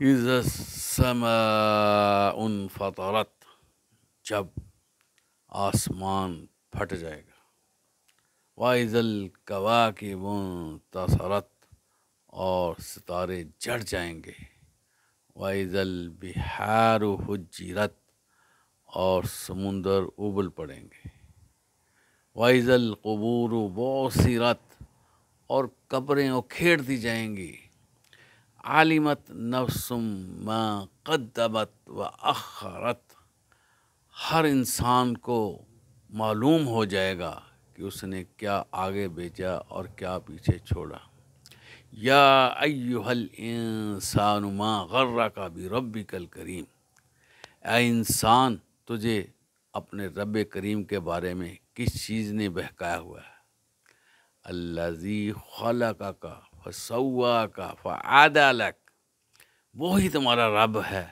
اذا السماء انفطرت، جب آسمان پھٹ جائے گا، وَإِذَا الْكَوَاكِبُ انتثرت، اور ستارے جڑ جائیں گے، وَإِذَا الْبِحَارُ فُجِّرَتْ، اور سمندر ابل پڑیں گے، وَإِذَا الْقُبُورُ بُعْثِرَتْ، اور قبریں اکھیڑ دی جائیں گی، عَلِمَتْ نَفْسٌ مَا قَدَّمَتْ وَأَخَّرَتْ، ہر انسان کو معلوم ہو جائے گا کہ اس نے کیا آگے بھیجا اور کیا پیچھے چھوڑا۔ یا ایہا الانسان ما غرک بربک الکریم، اے انسان، تجھے اپنے رب کریم کے بارے میں کس چیز نے بہکایا ہوا ہے؟ الذی خلقک فسواک فعدلک، وہی تمہارا رب ہے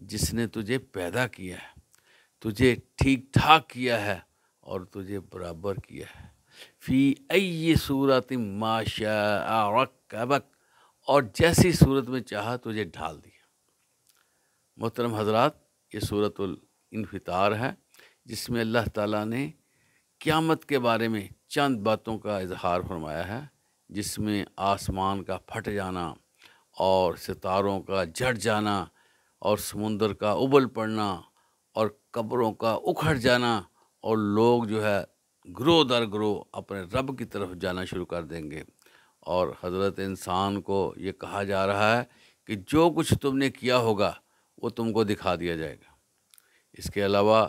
جس نے تجھے پیدا کیا ہے، تجھے ٹھیک ٹھاک کیا ہے اور تجھے برابر کیا ہے، فی ای صورت ما شاء رکبک، اور جیسی صورت میں چاہا تجھے ڈھال دیا۔ محترم حضرات، یہ سورۃ الانفطار ہے، جس میں اللہ تعالیٰ نے قیامت کے بارے میں چند باتوں کا اظہار فرمایا ہے، جس میں آسمان کا پھٹ جانا اور ستاروں کا جڑ جانا اور سمندر کا ابل پڑنا اور قبروں کا اکھڑ جانا، اور لوگ جو ہے گروہ در گروہ اپنے رب کی طرف جانا شروع کر دیں گے، اور حضرت انسان کو یہ کہا جا رہا ہے کہ جو کچھ تم نے کیا ہوگا وہ تم کو دکھا دیا جائے گا۔ اس کے علاوہ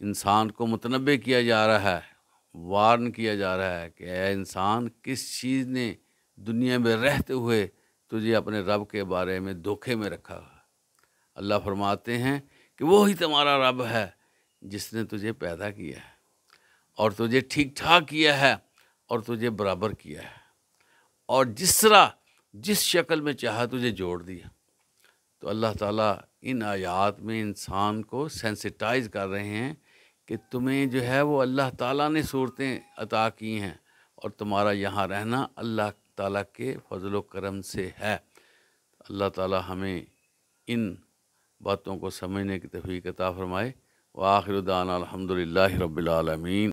انسان کو متنبع کیا جا رہا ہے، وارن کیا جا رہا ہے کہ اے انسان، کس چیز نے دنیا میں رہتے ہوئے تجھے اپنے رب کے بارے میں دھوکے میں رکھا ہے۔ اللہ فرماتے ہیں کہ وہی تمہارا رب ہے جس نے تجھے پیدا کیا ہے اور تجھے ٹھیک ٹھاک کیا ہے اور تجھے برابر کیا ہے، اور جس طرح جس شکل میں چاہا تجھے جوڑ دیا۔ تو اللہ تعالیٰ ان آیات میں انسان کو سینسٹائز کر رہے ہیں کہ تمہیں جو ہے وہ اللہ تعالیٰ نے صورتیں عطا کی ہیں، اور تمہارا یہاں رہنا اللہ تعالیٰ کے فضل و کرم سے ہے۔ اللہ تعالیٰ ہمیں ان باتوں کو سمجھنے کی توفیق عطا فرمائے۔ وآخر دعوانا الحمدللہ رب العالمین۔